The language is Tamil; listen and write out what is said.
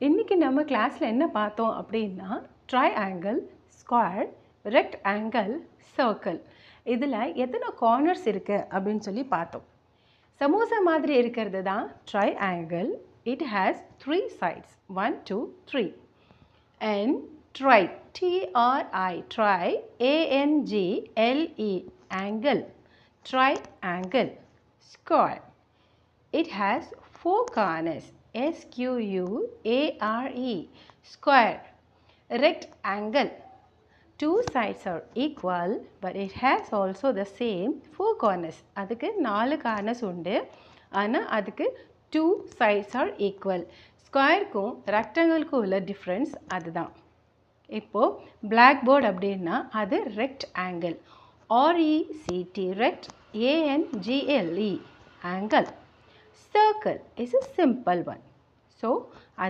இன்னைக்கு நம்ம கிளாஸில் என்ன பார்த்தோம் அப்படின்னா ட்ரையாங்கிள், ஸ்கொயர், ரெக்டாங்கிள், சர்க்கிள் இதில் எத்தனை கார்னர்ஸ் இருக்குது அப்படின்னு சொல்லி பார்த்தோம். சமோசா மாதிரி இருக்கிறது தான் triangle. It has 3 sides 1 2 3. And try, T-R-I, try, A-N-G-L-E, angle, triangle. Square, it has 4 corners, S-Q-U-A-R-E, square. Rectangle, 2 sides are equal but it has also the same 4 corners. அதுக்கு 4 corners உண்டு, ஆனால் அதுக்கு 2 sides are equal. ஸ்கொயருக்கும் ரெக்டாங்கிள்க்கும் உள்ள டிஃப்ரென்ஸ் அதுதான். இப்போது பிளாக் போர்டு அப்படின்னா அது rectangle, R-E-C-T, rect, A-N-G-L-E, angle. Circle is a simple one. So அது